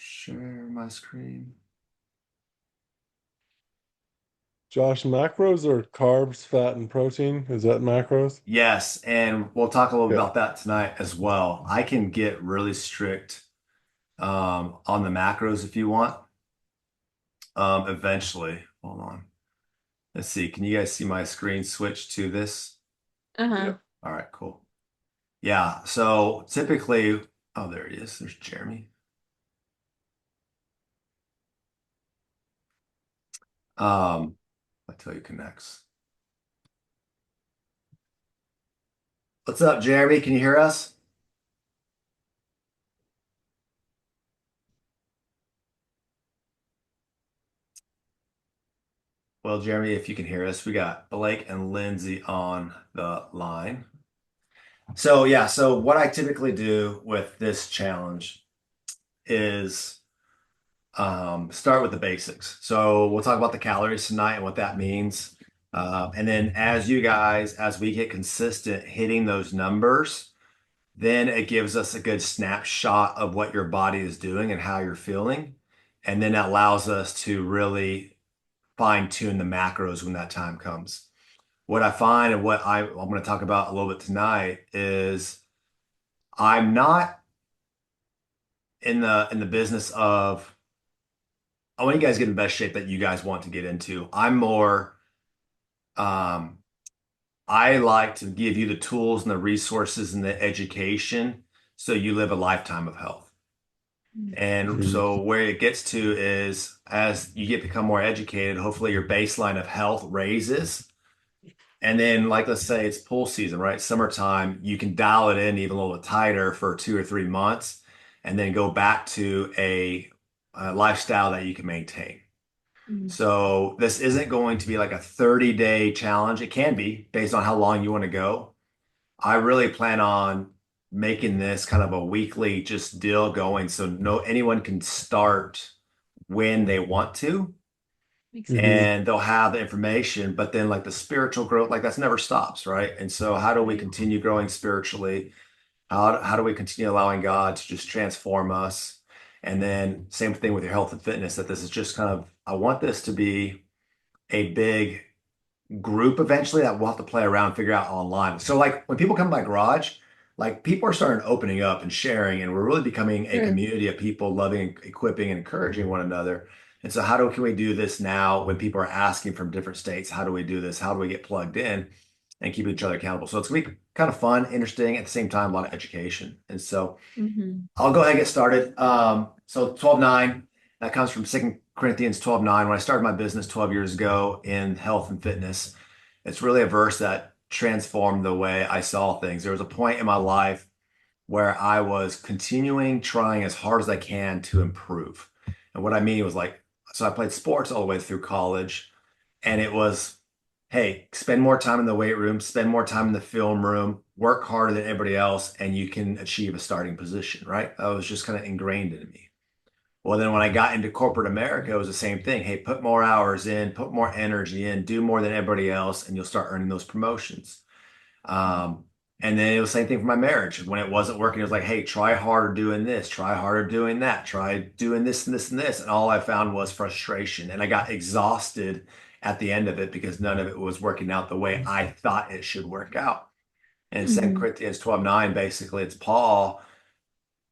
share my screen. Josh, macros are carbs, fat, and protein. Is that macros? Yes, and we'll talk a little bit Yeah. about that tonight as well. I can get really strict on the macros if you want. Eventually. Hold on. Let's see. Can you guys see my screen switch to this? Yeah. Uh-huh. All right, cool. Yeah, so typically, oh, there he is. There's Jeremy. I tell you connects. What's up, Jeremy? Can you hear us? Well, Jeremy, if you can hear us, we got Blake and Lindsay on the line. So yeah, so what I typically do with this challenge is start with the basics. So we'll talk about the calories tonight and what that means. And then as we get consistent hitting those numbers, then it gives us a good snapshot of what your body is doing and how you're feeling. And then that allows us to really fine tune the macros when that time comes. What I find and I'm going to talk about a little bit tonight is I'm not in the business of I want you guys to get in the best shape that you guys want to get into. I'm more um I like to give you the tools and the resources and the education so you live a lifetime of health. And Mhm. so where it gets to is as you get become more educated, hopefully your baseline of health raises. And then, like, let's say it's pool season, right? Summertime, you can dial it in even a little bit tighter for 2 or 3 months and then go back to a lifestyle that you can maintain. Mhm. So, this isn't going to be like a 30-day challenge. It can be based on how long you want to go. I really plan on making this kind of a weekly just deal going so no anyone can start when they want to Makes sense. Mhm. and they'll have the information, but then like the spiritual growth, like that's never stops, right? And so how do we Right. continue growing spiritually? How do we continue allowing God to just transform us? And then same thing with your health and fitness, that this is just kind of, I want this to be a big group eventually that we'll have to play around and figure out online. So like when people come to my garage, like people are starting opening up and sharing, and we're really becoming a Sure. community of people loving, equipping, and encouraging one another. And so can we do this now when people are asking from different states? How do we do this? How do we get plugged in and keep each other accountable? So it's gonna be kind of fun, interesting, at the same time, a lot of education. And so Mm-hmm. I'll go ahead and get started. So 12:9, that comes from 2 Corinthians 12:9. When I started my business 12 years ago in health and fitness, it's really a verse that transformed the way I saw things. There was a point in my life where I was continuing trying as hard as I can to improve. And what I mean was like, so I played sports all the way through college, and it was, hey, spend more time in the weight room, spend more time in the film room, work harder than everybody else, and you can achieve a starting position, right? That was just kind of ingrained in me. Well, then when I got into corporate America, it was the same thing. Hey, put more hours in, put more energy in, do more than everybody else, and you'll start earning those promotions. Um, and then it was the same thing for my marriage. When it wasn't working, it was like, hey, try harder doing this, try harder doing that, try doing this and this and this. And all I found was frustration. And I got exhausted at the end of it because none of it was working out the way I thought it should work out. And Second Mm-hmm. Corinthians 12:9, basically, it's Paul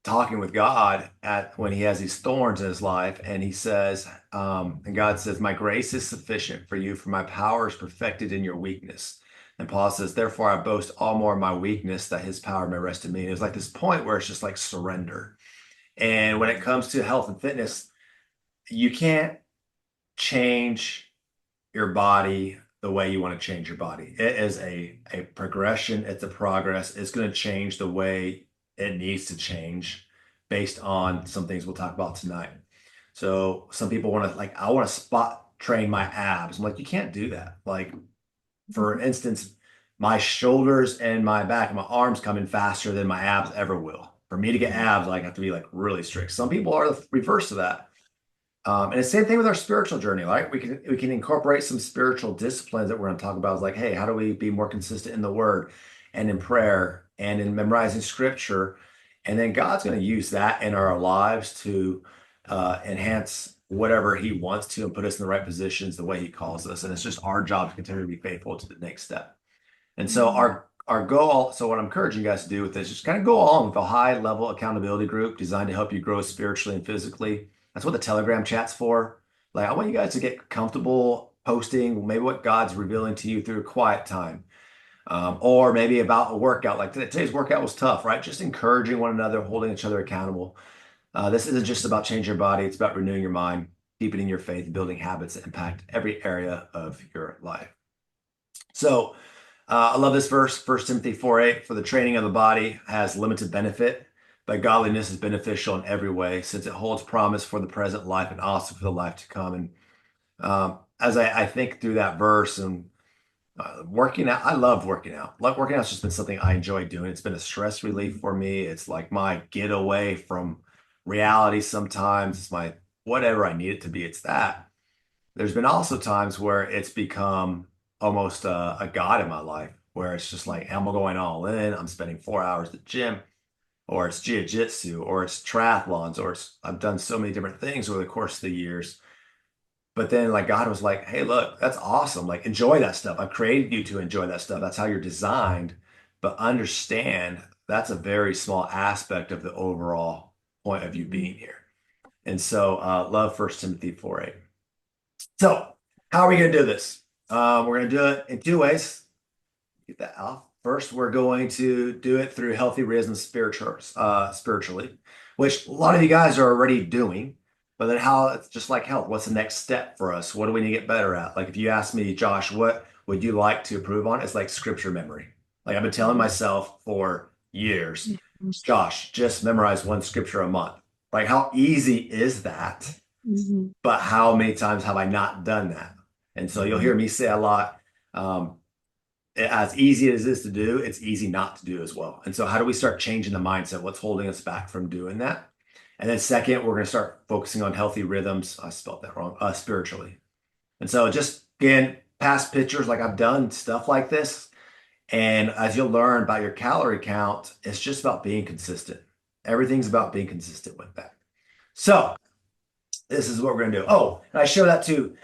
talking with God at when he has these thorns in his life, and he says, and God says, "My grace is sufficient for you, for my power is perfected in your weakness." And Paul says, "Therefore, I boast all more of my weakness, that His power may rest in me." And it was like this point where it's just like surrender. And when it comes to health and fitness, you can't change your body the way you want to change your body. It is a progression, it's a progress. It's going to change the way it needs to change based on some things we'll talk about tonight. So some people want to like, I want to spot train my abs. I'm like, you can't do that. Like, for instance, my shoulders and my back and my arms come in faster than my abs ever will. For me to get abs, I have to be like really strict. Some people are the reverse of that. And the same thing with our spiritual journey, right? We can incorporate some spiritual disciplines that we're going to talk about. Is like, hey, how do we be more consistent in the Word and in prayer and in memorizing Scripture? And then God's going to use that in our lives to enhance whatever he wants to and put us in the right positions the way he calls us. And it's just our job to continue to be faithful to the next step. And so our goal, so what I'm encouraging you guys to do with this is just kind of go along with a high level accountability group designed to help you grow spiritually and physically. That's what the Telegram chat's for. Like, I want you guys to get comfortable posting maybe what God's revealing to you through quiet time. Or maybe about a workout. Like today's workout was tough, right? Just encouraging one another, holding each other accountable. This isn't just about changing your body, it's about renewing your mind, deepening your faith, building habits that impact every area of your life. So I love this verse, 1 Timothy 4:8, for the training of the body has limited benefit, but godliness is beneficial in every way, since it holds promise for the present life and also for the life to come. And as I think through that verse and working out, I love working out. Working out's just been something I enjoy doing. It's been a stress relief for me. It's like my getaway from reality sometimes. It's my whatever I need it to be. It's that. There's been also times where it's become almost a god in my life, where it's just like I'm going all in. I'm spending 4 hours at the gym, or it's jiu-jitsu, or it's triathlons, or I've done so many different things over the course of the years. But then like God was like, hey, look, that's awesome. Like enjoy that stuff. I've created you to enjoy that stuff. That's how you're designed. But understand that's a very small aspect of the overall point of you being here. And so love 1 Timothy 4:8. So how are we going to do this? We're going to do it in two ways. Get that off. First, we're going to do it through healthy rhythms spiritually, which a lot of you guys are already doing. But then how it's just like health. What's the next step for us? What do we need to get better at? Like if you ask me, Josh, what would you like to improve on? It's like scripture memory. Like I've been telling myself for years, Josh, just memorize one scripture a month. Like how easy is that? But how many times have I not done that? And so you'll hear me say a lot, as easy as it is to do, it's easy not to do as well. And so how do we start changing the mindset? What's holding us back from doing that? And then second, we're going to start focusing on healthy rhythms. I spelled that wrong, spiritually. And so just again, past pictures, like I've done stuff like this. And as you'll learn about your calorie count, it's just about being consistent. Everything's about being consistent with that. So this is what we're going to do. Oh, and I show that too.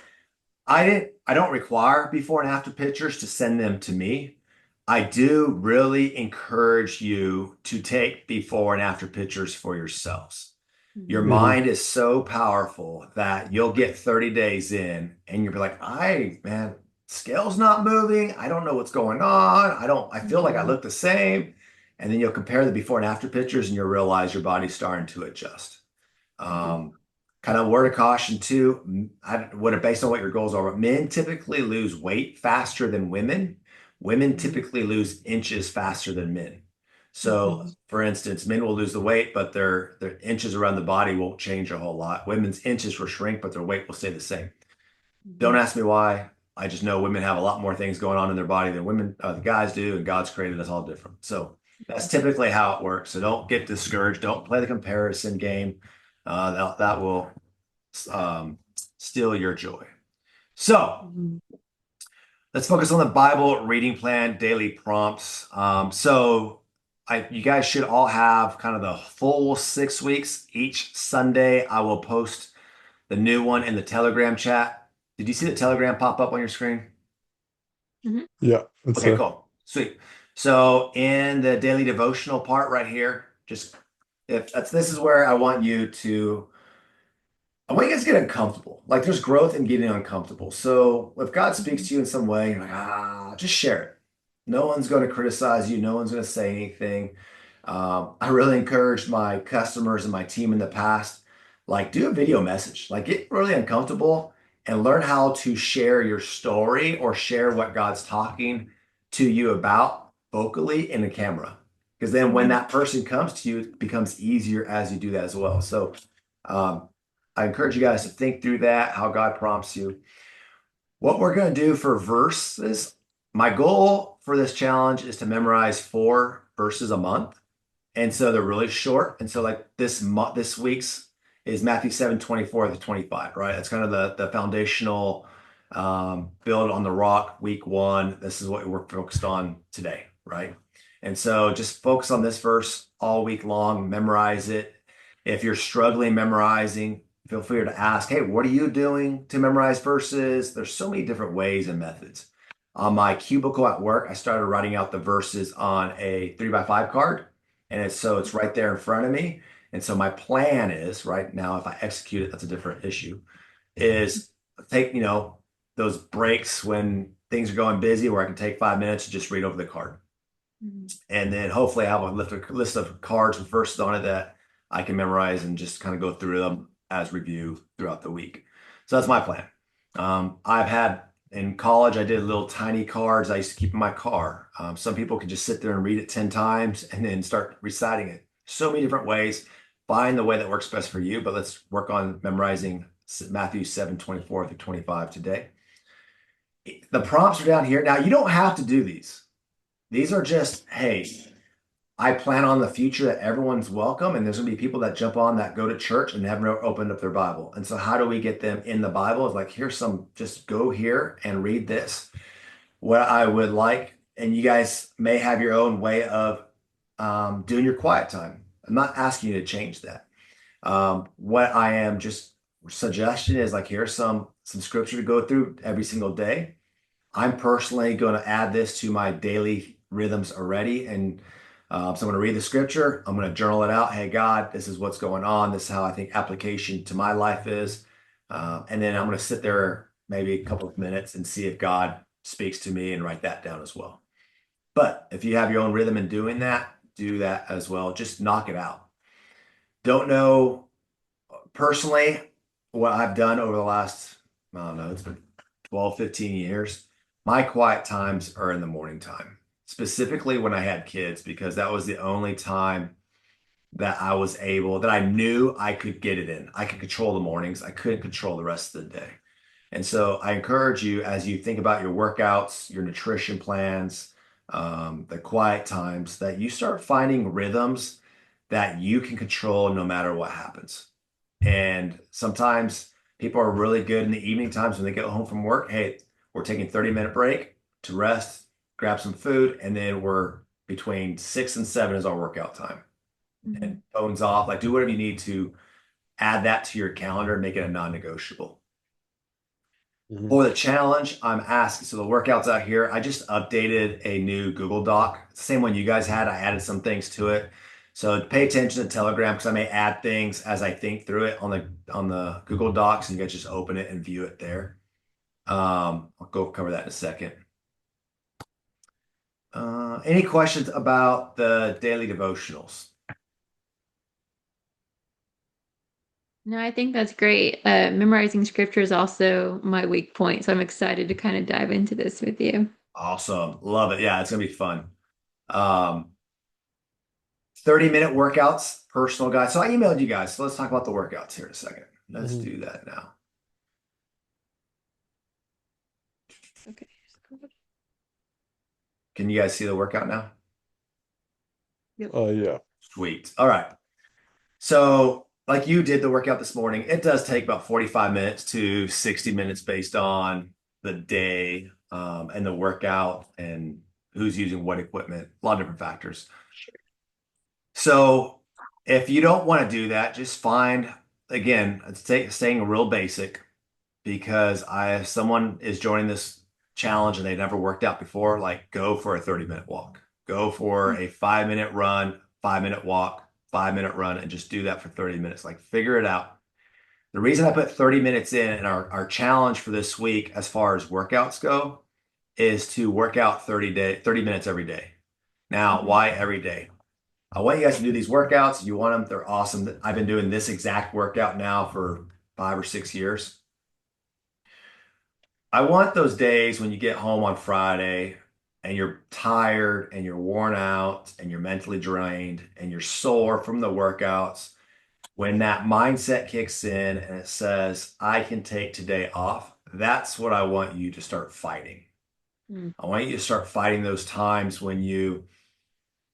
I don't require before and after pictures to send them to me. I do really encourage you to take before and after pictures for yourselves. Your mind is so powerful that you'll get 30 days in and you'll be like, man, scale's not moving. I don't know what's going on. I feel like I look the same. And then you'll compare the before and after pictures and you'll realize your body's starting to adjust. Kind of word of caution too, based on what your goals are, but men typically lose weight faster than women. Women typically lose inches faster than men. So, for instance, men will lose the weight, but their inches around the body won't change a whole lot. Women's inches will shrink, but their weight will stay the same. Don't ask me why. I just know women have a lot more things going on in their body than the guys do, and God's created us all different. So that's typically how it works. So don't get discouraged. Don't play the comparison game. That will steal your joy. So let's focus on the Bible reading plan, daily prompts. You guys should all have kind of the full 6 weeks. Each Sunday, I will post the new one in the Telegram chat. Did you see the Telegram pop up on your screen? Yeah. Okay, cool. Sweet. So in the daily devotional part right here, this is where I want you guys to get uncomfortable. Like there's growth in getting uncomfortable. So if God speaks to you in some way, you're like, just share it. No one's going to criticize you. No one's going to say anything. I really encouraged my customers and my team in the past, like do a video message, like get really uncomfortable and learn how to share your story or share what God's talking to you about vocally in the camera. Because then when that person comes to you, it becomes easier as you do that as well. So I encourage you guys to think through that, how God prompts you. What we're going to do for verses, my goal for this challenge is to memorize 4 verses a month. And so they're really short. And so like this week's is Matthew 7:24-25, right? That's kind of the foundational build on the rock, week 1. This is what we're focused on today, right? And so just focus on this verse all week long, memorize it. If you're struggling memorizing, feel free to ask, hey, what are you doing to memorize verses? There's so many different ways and methods. On my cubicle at work, I started writing out the verses on a 3x5 card. And it's right there in front of me. And so my plan is right now, if I execute it, that's a different issue, is take, those breaks when things are going busy where I can take 5 minutes to just read over the card. Mhm. And then hopefully I have a list of cards with verses on it that I can memorize and just kind of go through them as review throughout the week. So that's my plan. I've had in college, I did little tiny cards I used to keep in my car. Some people can just sit there and read it 10 times and then start reciting it. So many different ways. Find the way that works best for you, but let's work on memorizing Matthew 7:24 through 25 today. The prompts are down here. Now, you don't have to do these. These are just, hey, I plan on the future that everyone's welcome, and there's gonna be people that jump on that go to church and have never opened up their Bible. And so, how do we get them in the Bible? It's like, here's some, just go here and read this. What I would like, and you guys may have your own way of doing your quiet time. I'm not asking you to change that. What I am just suggestion is like, here's some scripture to go through every single day. I'm personally going to add this to my daily rhythms already. And so I'm going to read the scripture. I'm going to journal it out. Hey, God, this is what's going on. This is how I think application to my life is. And then I'm going to sit there maybe a couple of minutes and see if God speaks to me and write that down as well. But if you have your own rhythm in doing that, do that as well. Just knock it out. Don't know personally what I've done over the last, I don't know, it's been 12, 15 years. My quiet times are in the morning time, specifically when I had kids, because that was the only time that that I knew I could get it in. I could control the mornings. I couldn't control the rest of the day. And so I encourage you as you think about your workouts, your nutrition plans, the quiet times, that you start finding rhythms that you can control no matter what happens. And sometimes people are really good in the evening times when they get home from work. Hey, we're taking 30-minute break to rest, grab some food, and then we're between 6 and 7 is our workout time. And Mhm. phones off, like do whatever you need to add that to your calendar and make it a non-negotiable. Mhm. For the challenge, I'm asking, so the workouts out here, I just updated a new Google Doc. It's the same one you guys had. I added some things to it. So pay attention to Telegram because I may add things as I think through it on the Google Docs, and you guys just open it and view it there. I'll go cover that in a second. Any questions about the daily devotionals? No, I think that's great. Memorizing scripture is also my weak point, so I'm excited to kind of dive into this with you. Awesome. Love it. Yeah, it's gonna be fun. Um, 30-minute workouts, personal guide. So I emailed you guys. So let's talk about the workouts here in a second. Let's Mhm. do that now. Okay. Can you guys see the workout now? Yep. Yeah. Sweet. All right. So, like you did the workout this morning, it does take about 45 minutes to 60 minutes based on the day and the workout and who's using what equipment, a lot of different factors. So, if you don't want to do that, just find, again, staying real basic because if someone is joining this challenge and they never worked out before, like go for a 30-minute walk, go for a 5-minute run, 5-minute walk, 5-minute run, and just do that for 30 minutes. Like figure it out. The reason I put 30 minutes in and our challenge for this week, as far as workouts go, is to work out 30 minutes every day. Now, Mhm. why every day? I want you guys to do these workouts. You want them, they're awesome. I've been doing this exact workout now for 5 or 6 years. I want those days when you get home on Friday and you're tired and you're worn out and you're mentally drained and you're sore from the workouts. When that mindset kicks in and it says, I can take today off, that's what I want you to start fighting. Mm. I want you to start fighting those times when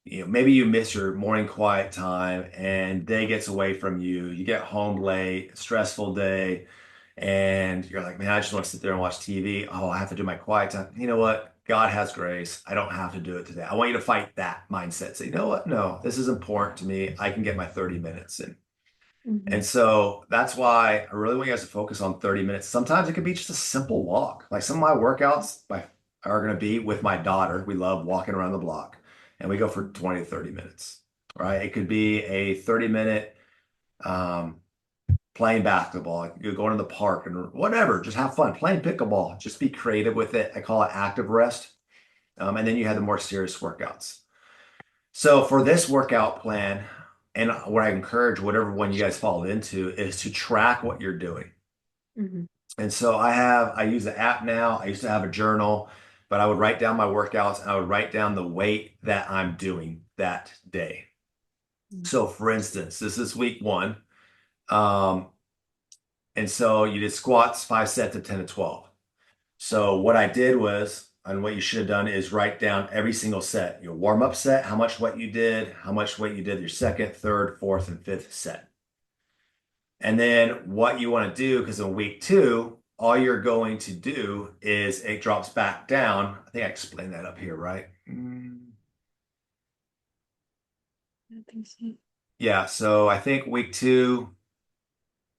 maybe you miss your morning quiet time and day gets away from you. You get home late, stressful day, and you're like, man, I just want to sit there and watch TV. Oh, I have to do my quiet time. You know what? God has grace. I don't have to do it today. I want you to fight that mindset. Say, you know what? No, this is important to me. I can get my 30 minutes in. Hmm. And so that's why I really want you guys to focus on 30 minutes. Sometimes it could be just a simple walk. Like some of my workouts are going to be with my daughter. We love walking around the block and we go for 20 to 30 minutes, right? It could be a 30-minute um, playing basketball. You go into the park and whatever, just have fun playing pickleball. Just be creative with it. I call it active rest. And then you have the more serious workouts. So for this workout plan, and what I encourage whatever one you guys fall into is to track what you're doing. Hmm. And so I use the app now. I used to have a journal, but I would write down my workouts and I would write down the weight that I'm doing that day. So for instance, this is week one. Um, and so you did squats, 5 sets of 10 to 12. So what I did was, and what you should have done is write down every single set, your warm-up set, how much weight you did, how much weight you did your second, third, fourth, and fifth set. And then what you want to do, because in week two, all you're going to do is it drops back down. I think I explained that up here, right? I think so. Yeah, so I think week two,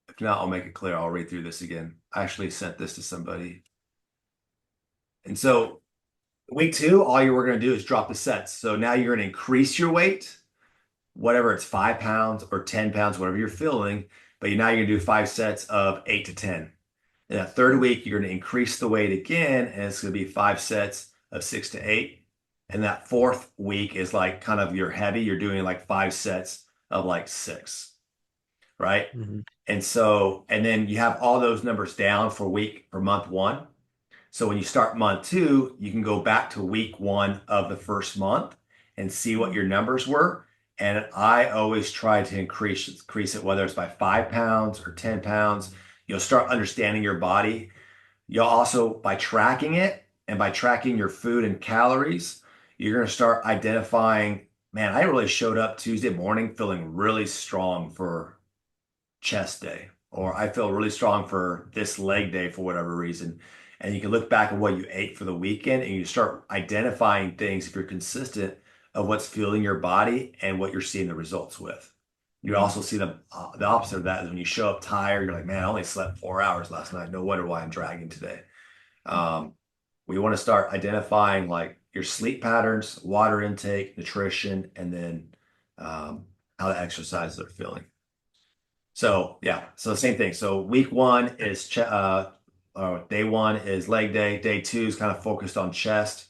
if not, I'll make it clear. I'll read through this again. I actually sent this to somebody. And so week two, all you were going to do is drop the sets. So now you're going to increase your weight, whatever it's 5 pounds or 10 pounds, whatever you're feeling. But now you're going to do 5 sets of 8 to 10. In that third week, you're going to increase the weight again, and it's going to be 5 sets of 6 to 8. And that fourth week is like kind of your heavy. You're doing like 5 sets of like 6, right? Hmm. And so, and then you have all those numbers down for month one. So when you start month two, you can go back to week one of the first month and see what your numbers were. And I always try to increase it, whether it's by 5 pounds or 10 pounds. You'll start understanding your body. You'll also, by tracking it and by tracking your food and calories, you're going to start identifying, man, I really showed up Tuesday morning feeling really strong for chest day, or I feel really strong for this leg day for whatever reason. And you can look back at what you ate for the weekend and you start identifying things if you're consistent of what's fueling your body and what you're seeing the results with. You also see the opposite of that is when you show up tired, you're like, man, I only slept 4 hours last night. No wonder why I'm dragging today. Um, we want to start identifying like your sleep patterns, water intake, nutrition, and then how the exercises are feeling. So yeah, so the same thing. So week one is day one is leg day. Day two is kind of focused on chest.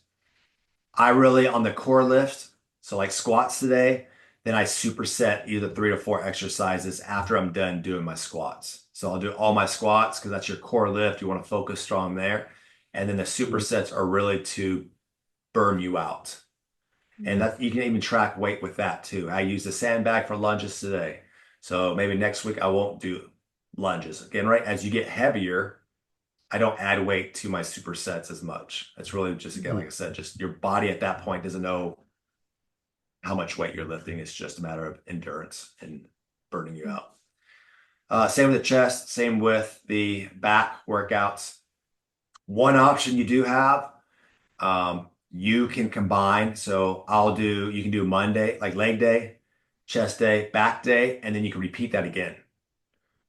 I really on the core lift, so like squats today, then I superset either 3 to 4 exercises after I'm done doing my squats. So I'll do all my squats because that's your core lift. You want to focus strong there. And then the supersets are really to burn you out. And Hmm. that you can even track weight with that too. I use the sandbag for lunges today. So maybe next week I won't do lunges. Again, right? As you get heavier, I don't add weight to my supersets as much. It's really just, again, like I said, just your body at that point doesn't know how much weight you're lifting. It's just a matter of endurance and burning you out. Same with the chest, same with the back workouts. One option you do have, you can combine. So you can do Monday, like leg day, chest day, back day, and then you can repeat that again.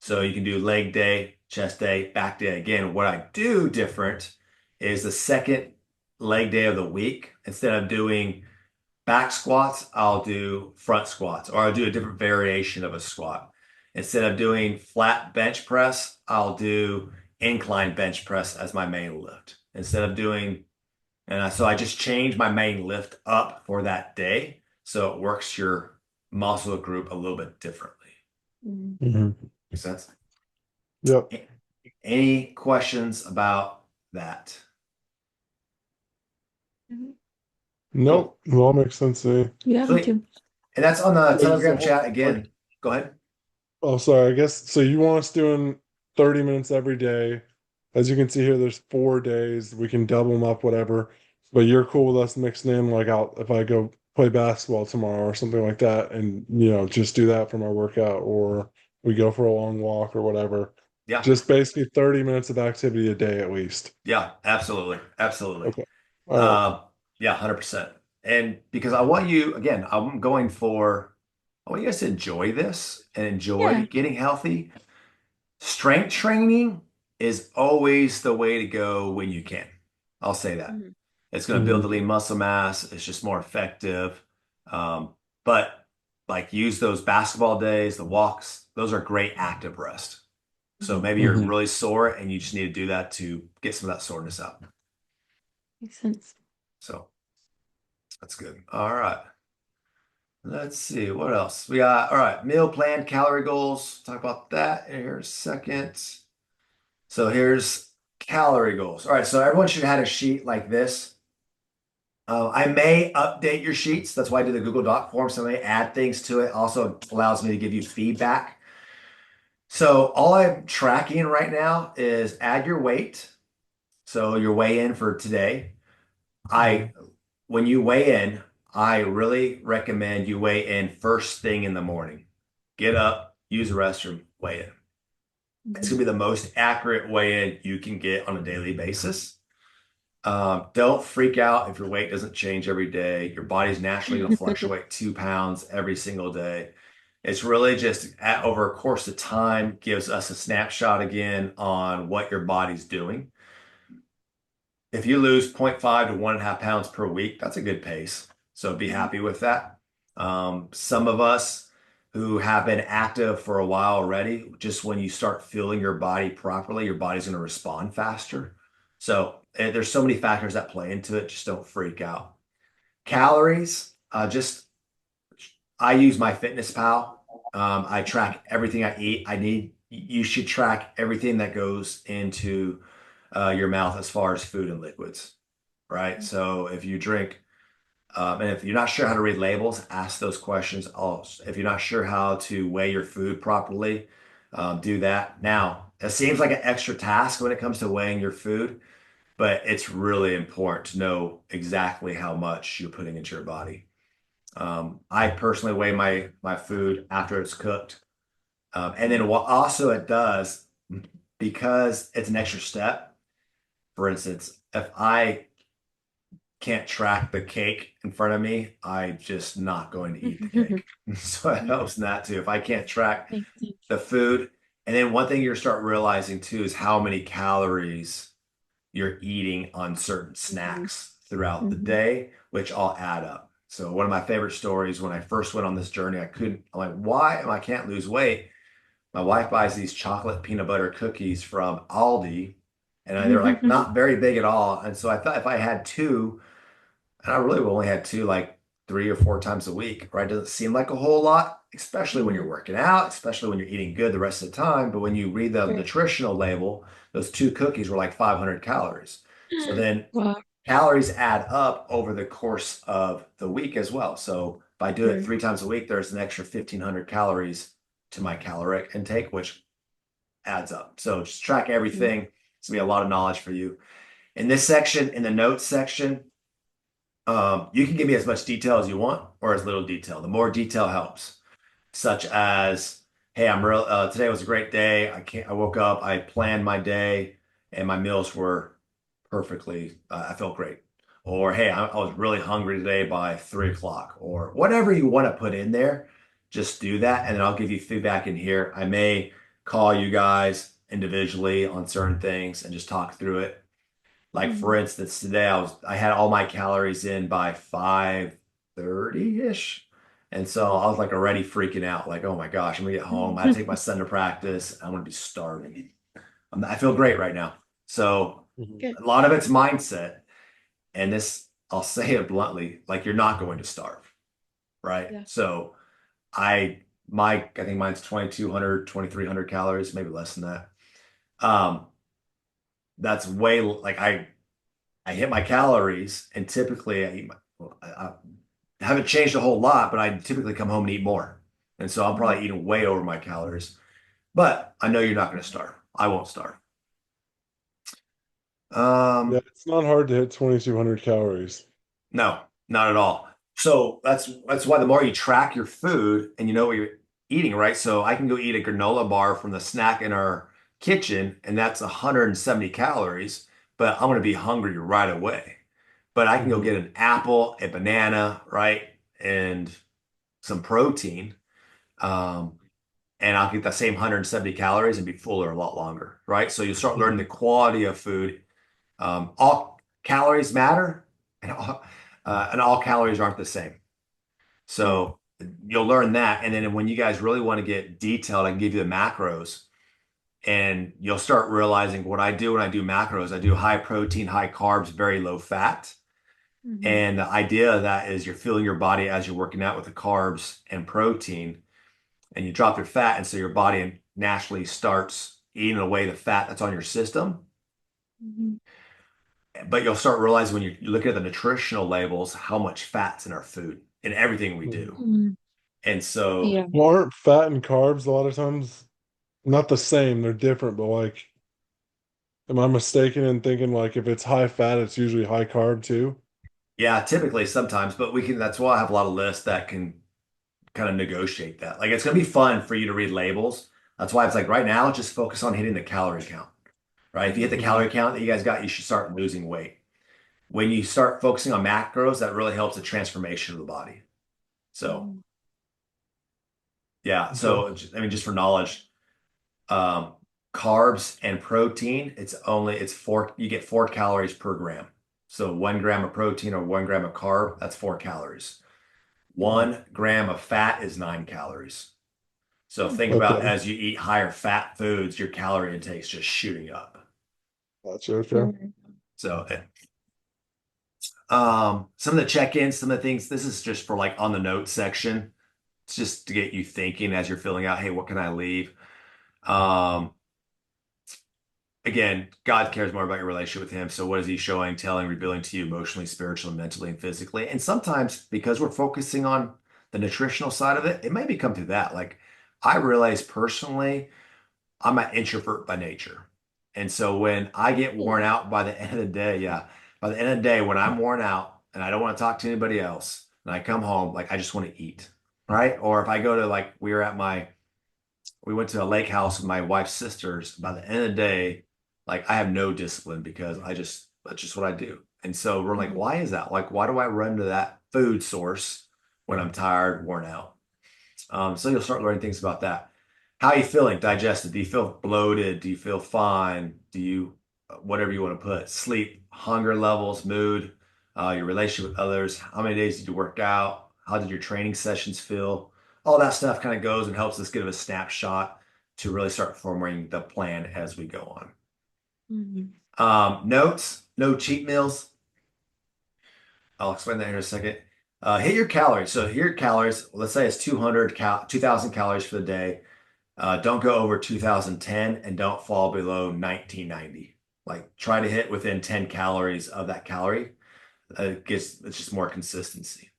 So you can do leg day, chest day, back day again. What I do different is the second leg day of the week, instead of doing back squats, I'll do front squats, or I'll do a different variation of a squat. Instead of doing flat bench press, I'll do incline bench press as my main lift. So I just change my main lift up for that day. So it works your muscle group a little bit differently. Hmm. Hmm. Makes sense? Yep. Any questions about that? Cool. Nope. It all makes sense to me. Yeah, me Sweet. too. And that's on the So just a Telegram whole, chat like, again. Go ahead. oh, sorry. I guess so. You want us doing 30 minutes every day. As you can see here, there's 4 days. We can double them up, whatever. But you're cool with us mixing in, like, out if I go play basketball tomorrow or something like that, and just do that for my workout, or we go for a long walk or whatever. Yeah. Just basically 30 minutes of activity a day at least. Yeah, absolutely. Absolutely. Okay. All right. Um, yeah, 100%. And because I want you, again, I'm going for I want you guys to enjoy this and enjoy Yeah. getting healthy. Strength training is always the way to go when you can. I'll say that. Mhm. It's going to build Mhm. the lean muscle mass. It's just more effective. Um, but like use those basketball days, the walks, those are great active rest. So Mhm. maybe you're Mhm. really sore and you just need to do that to get some of that soreness out. Makes sense. So that's good. All right. Let's see what else we got. All right, meal plan, calorie goals. Talk about that in here in a second. So here's calorie goals. All right, so everyone should have had a sheet like this. I may update your sheets. That's why I do the Google Doc form. So I may add things to it. Also allows me to give you feedback. So all I'm tracking right now is add your weight. So your weigh in for today. Mhm. I When you weigh in, I really recommend you weigh in first thing in the morning. Get up, use the restroom, weigh in. It's Mhm. gonna be the most accurate weigh in you can get on a daily basis. Don't freak out if your weight doesn't change every day. Your body's naturally going to fluctuate 2 pounds every single day. It's really just over a course of time gives us a snapshot again on what your body's doing. If you lose zero point 0.5 to 1.5 pounds per week, that's a good pace. So be Mhm. happy with that. Some of us who have been active for a while already, just when you start feeling your body properly, your body's going to respond faster. So there's so many factors that play into it. Just don't freak out. Calories, just I use my Fitness Pal. I track everything I eat. You should track everything that goes into your mouth as far as food and liquids, right? So if you drink, and if you're not sure how to read labels, ask those questions also. If you're not sure how to weigh your food properly, do that. Now, it seems like an extra task when it comes to weighing your food, but it's really important to know exactly how much you're putting into your body. I personally weigh my food after it's cooked. And then what also it does, because it's an extra step, for instance, if I can't track the cake in front of me, I'm just not going to eat the Mhm. cake. So it Yeah. helps in that too. If I can't track Makes sense. the food, and then one thing you're start realizing too is how many calories you're eating on certain Mhm. snacks throughout the Mhm. day, which all add up. So one of my favorite stories when I first went on this journey, I'm like, why am I can't lose weight? My wife buys these chocolate peanut butter cookies from Aldi, and they're like not very big at all. And so I thought if I had two, and I really only had two like 3 or 4 times a week, right? Doesn't seem like a whole lot, especially when you're Mhm. working out, especially when you're eating good the rest of the time. But when you read the Sure. nutritional label, those two cookies were like 500 calories. So then Wow. calories add up over the course of the week as well. So if I do it Sure. 3 times a week, there's an extra 1,500 calories to my caloric intake, which adds up. So just track Mhm. everything. It's gonna be a lot of knowledge for you. In this section, in the notes section, you can give me as much detail as you want or as little detail. The more detail helps, such as, hey, today was a great day. I woke up, I planned my day, and my meals were perfectly, I felt great. Or, hey, I was really hungry today by 3 o'clock, or whatever you want to put in there, just do that. And then I'll give you feedback in here. I may call you guys individually on certain things and just talk through it. Like for Mhm. instance, today I had all my calories in by 5:30-ish. And so I was like already freaking out, like, oh my gosh, I'm gonna get home. I take my son to practice. I'm gonna be starving. I feel great right now. So Mhm. Good. a lot of it's mindset. And this, I'll say it bluntly, like you're not going to starve, right? Yeah. So I think mine's 2,200, 2,300 calories, maybe less than that. Um, that's way like I hit my calories, and typically I haven't changed a whole lot, but I typically come home and eat more. And so I'm Mhm. probably eating way over my calories. But I know you're not going to starve. I won't starve. Yeah, Um, it's not hard to hit 2,200 calories. no, not at all. So that's why the more you track your food and you know what you're eating, right? So I can go eat a granola bar from the snack in our kitchen, and that's 170 calories, but I'm going to be hungry right away. But I can go Mhm. get an apple, a banana, right? And some protein. Um, and I'll get the same 170 calories and be fuller a lot longer, right? So you start learning the Mhm. quality of food. All calories matter, and all calories aren't the same. Right. So you'll learn that. And then when you guys really want to get detailed, I can give you the macros, and you'll start realizing what I do when I do macros. I do high protein, high carbs, very low fat. Mhm. And the idea of that is you're fueling your body as you're working out with the carbs and protein, and you drop your fat, and so your body naturally starts eating away the fat that's on your system. Mhm. But you'll start realizing when you look at the nutritional labels how much fat's in our food in everything we Mhm. do. Mhm. And so, Yeah. Well, aren't fat and carbs a lot of times not the same? They're different, but like, am I mistaken in thinking like if it's high fat, it's usually high carb too? yeah, typically sometimes, but we can, that's why I have a lot of lists that can kind of negotiate that. Like it's going to be fun for you to read labels. That's why it's like right now, just focus on hitting the calorie count, right? If you hit the Mhm. calorie count that you guys got, you should start losing weight. When you start focusing on macros, that really helps the transformation of the body. So, Mhm. yeah. Okay. So, I mean, just for knowledge, um, carbs and protein, it's four, you get 4 calories per gram. So 1 gram of protein or 1 gram of carb, that's 4 calories. Mhm. 1 gram of fat is 9 calories. So think about Okay. as you eat higher fat foods, your calorie intake's just shooting up. Gotcha. Okay. Sure. So, some of the check-ins, some of the things, this is just for like on the notes section. It's just to get you thinking as you're filling out, hey, what can I leave? Um, Again, God cares more about your relationship with Him. So, what is He showing, telling, revealing to you emotionally, spiritually, mentally, and physically? And sometimes, because we're focusing on the nutritional side of it, it may become through that. Like, I realize personally, I'm an introvert by nature. And so, when I get worn Really? out by the end of the day, yeah, by the end of the day, when I'm worn out and I don't want to talk to anybody else, and I come home, like, I just want to eat, right? Or if I go to, like, we went to a lake house with my wife's sisters. By the end of the day, like I have no discipline because that's just what I do. And so we're like, Mhm. why is that? Like, why do I run to that food source when I'm tired, worn out? So you'll start learning things about that. How are you feeling? Digested? Do you feel bloated? Do you feel fine? Do you, whatever you want to put, sleep, hunger levels, mood, your relationship with others? How many days did you work out? How did your training sessions feel? All that stuff kind of goes and helps us give a snapshot to really start forming the plan as we go on. Mhm. Notes, no cheat meals. I'll explain that here in a second. Hit your calories. So hit your calories. Let's say it's 2,000 calories for the day. Don't go over 2010 and don't fall below 1990. Like try to hit within 10 calories of that calorie. It's just more consistency.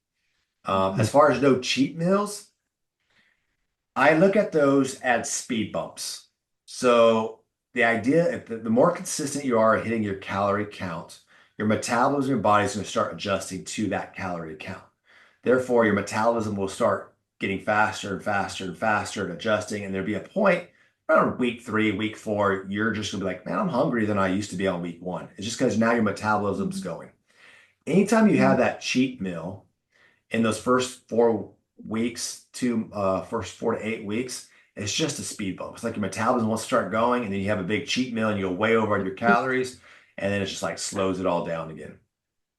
As far as no cheat meals, I look at those as speed bumps. So the idea, if the more consistent you are at hitting your calorie count, your metabolism, your body's going to start adjusting to that calorie count. Therefore, your metabolism will start getting faster and faster and faster and adjusting. And there'll be a point around week 3, week 4, you're just gonna be like, man, I'm hungrier than I used to be on week 1. It's just because now your metabolism's Mhm. going. Anytime you have Mhm. that cheat meal in those first 4 weeks to first 4 to 8 weeks, it's just a speed bump. It's like your metabolism wants to start going, and then you have a big cheat meal and you go way over on your calories, and then it just like slows it all down again.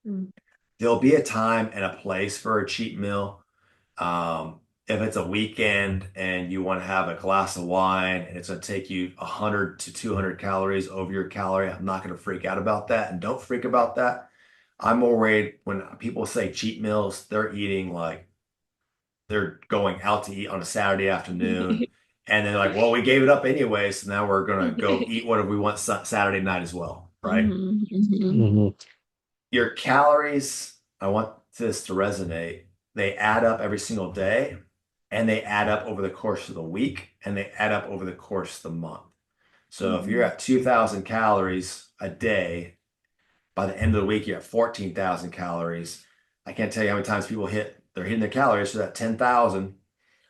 Mhm. There'll be a time and a place for a cheat meal. If it's a weekend and you want to have a glass of wine and it's going to take you 100 to 200 calories over your calorie, I'm not going to freak out about that. And don't freak about that. I'm more worried when people say cheat meals, they're eating like they're going out to eat on a Saturday afternoon. And then like, well, we gave it up anyway, so now we're going to go eat whatever we want Saturday night as well, right? Mhm. Mhm. Mhm. Your calories, I want this to resonate. They add up every single day and they add up over the course of the week and they add up over the course of the month. So if you're Mhm. at 2,000 calories a day, by the end of the week, you're at 14,000 calories. I can't tell you how many times they're hitting their calories so that 10,000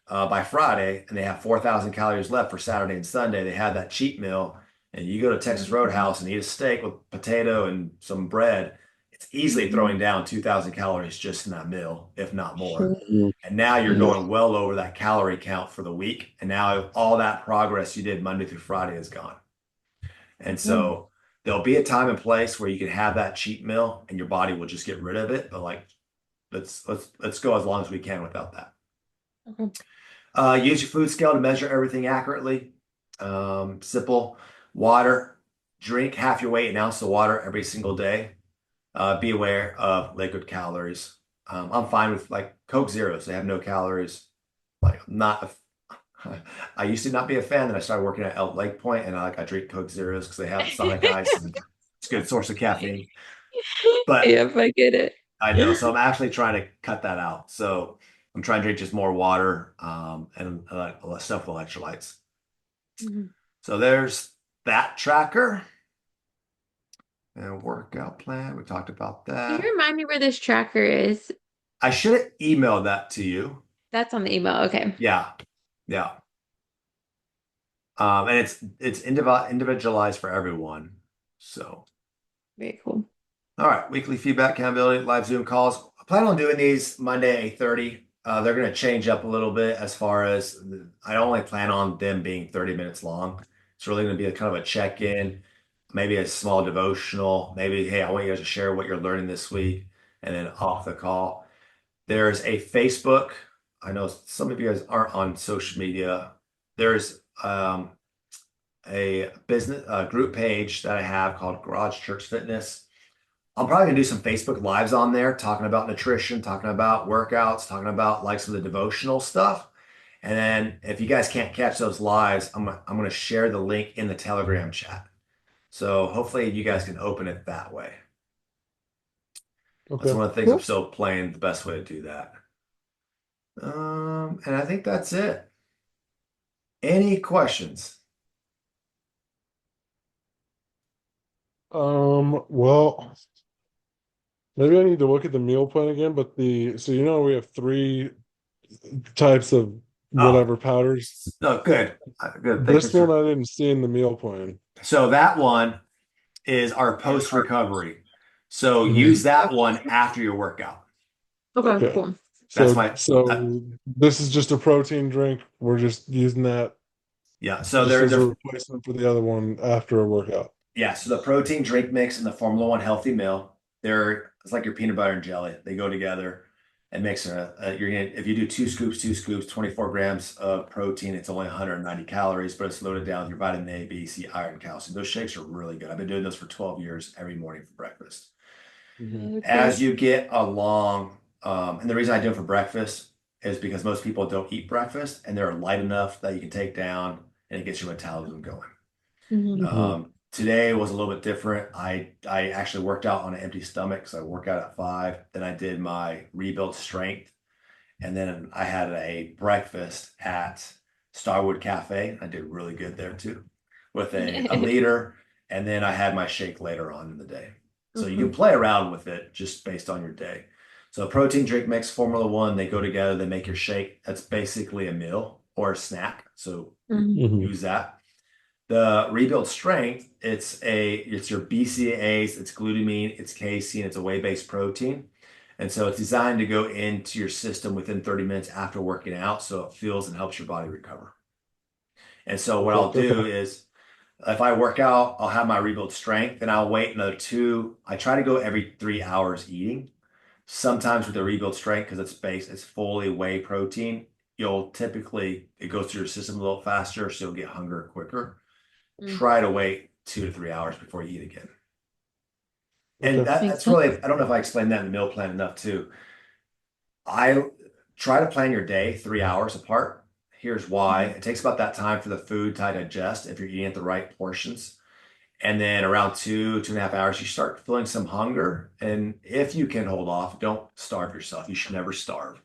by Friday and they have 4,000 calories left for Saturday and Sunday. They have that cheat meal and you go to Texas Mhm. Roadhouse and eat a steak with potato and some bread. it's easily throwing down 2,000 calories just in that meal, if not more. Mhm. And now you're Yeah. going well over that calorie count for the week. And now all that progress you did Monday through Friday is gone. And Okay. so there'll be a time and place where you can have that cheat meal and your body will just get rid of it. But like, let's go as long as we can without that. Okay. Use your food scale to measure everything accurately. Simple. Water. Drink half your weight, an ounce of water every single day. Be aware of liquid calories. I'm fine with like Coke Zeros. They have no calories. Like I'm not. I used to not be a fan. Then I started working at Lake Point, and I drink Coke Zeros because they have Sonic Ice, and it's a good source of caffeine. But Yep, I get it. I know, so I'm actually trying to cut that out. So I'm trying to drink just more water, and stuff with electrolytes. Mhm. So there's that tracker and workout plan. We talked about Can you that. remind me where this tracker is? I should have emailed that to you. That's on the email. Okay. Yeah, yeah. And it's individualized for everyone. So, Very cool. all right, weekly feedback, accountability, live Zoom calls. I plan on doing these Monday at 8:30. They're going to change up a little bit as far as I only plan on them being 30 minutes long. It's really going to be a kind of a check-in, maybe a small devotional, maybe, hey, I want you guys to share what you're learning this week, and then off the call. There's a Facebook. I know some of you guys aren't on social media. There's a business group page that I have called Garage Church Fitness. I'm probably gonna do some Facebook lives on there, talking about nutrition, talking about workouts, talking about like some of the devotional stuff. And then if you guys can't catch those lives, I'm gonna share the link in the Telegram chat. So hopefully you guys can open it that way. That's Okay. one of the things I'm Cool. still playing the best way to do that. And I think that's it. Any questions? Well, maybe I need to look at the meal plan again, but so we have three types of Oh, whatever powders. no, good. Good. Thank you, This one sir. I didn't see in the meal plan. So that one is our post recovery. So use Mhm. that one after your workout. Okay, Okay. cool. That's So my so this is just a protein drink. We're just using that yeah. So just they're as a they're replacement for the other one after a workout. yeah. So the protein drink mix and the Formula One healthy meal, it's like your peanut butter and jelly. They go together and mix. You're gonna if you do two scoops, 24 grams of protein. It's only 190 calories, but it's loaded down with your vitamin A, B, C, iron, calcium. Those shakes are really good. I've been doing those for 12 years every morning for breakfast. Mhm. As Okay. you get along, and the reason I do it for breakfast is because most people don't eat breakfast and they're light enough that you can take down and it gets your metabolism going. Mhm. Mhm. Today was a little bit different. I actually worked out on an empty stomach, so I worked out at 5. Then I did my rebuild strength, and then I had a breakfast at Starwood Cafe. I did really good there too, with a liter, and then I had my shake later on in the day. So you can Okay. play around with it just based on your day. So protein drink mix, Formula One, they go together, they make your shake. That's basically a meal or a snack. So Mhm. Mhm. use that. The rebuild strength, it's your BCAAs, it's glutamine, it's casein, it's a whey-based protein. And so it's designed to go into your system within 30 minutes after working out, so it feels and helps your body recover. And so what I'll Perfect. Okay. do is if I work out, I'll have my rebuild strength, and I'll wait another two. I try to go every 3 hours eating. Sometimes with the rebuild strength, because it's fully whey protein, you'll typically it goes through your system a little faster, so you'll get hunger quicker. Mm. Try to wait 2 to 3 hours before you eat again. And Okay. Makes that's sense. really, I don't know if I explained that in the meal plan enough too. I try to plan your day 3 hours apart. Here's why. Mhm. It takes about that time for the food to digest if you're eating at the right portions. And then around 2.5 hours, you start feeling some hunger. And if you can hold off, don't starve yourself. You should never starve.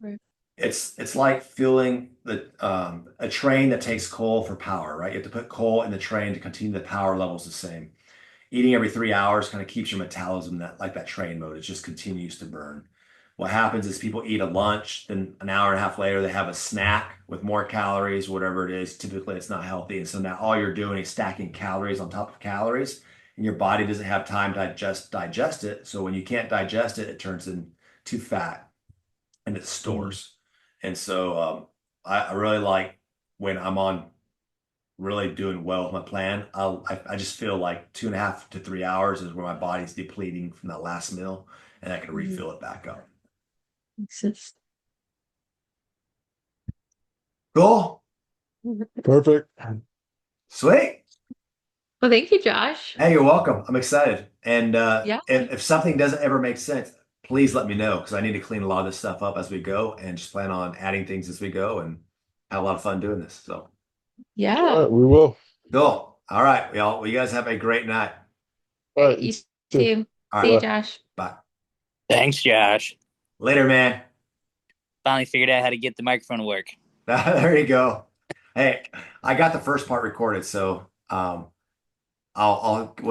Right. It's like fueling a train that takes coal for power, right? You have to put coal in the train to continue the power levels the same. Eating every 3 hours kind of keeps your metabolism that like that train mode. It just continues to burn. What happens is people eat a lunch, then an hour and a half later they have a snack with more calories, whatever it is. Typically, it's not healthy, and so now all you're doing is stacking calories on top of calories, and your body doesn't have time to digest it. So when you can't digest it, it turns into fat and it stores. And so I really like when I'm on really doing well with my plan. I just feel like 2.5 to 3 hours is where my body's depleting from that last meal, and I can refill it back up. Makes Cool. Perfect. Sweet. Well, thank you, Josh. Hey, you're welcome. I'm excited. And Yeah. if something doesn't ever make sense, please let me know because I need to clean a lot of this stuff up as we go and just plan on adding things as we go and have a lot of fun doing this. So All Yeah. right, we will. cool. All right, y'all. Well, you guys have a great night. All right, You you too. too. All See you, right. Bye. Josh. Bye. Thanks, Josh. Later, man. Finally figured out how to get the microphone to work. There you go. Hey, I got the first part recorded, so I'll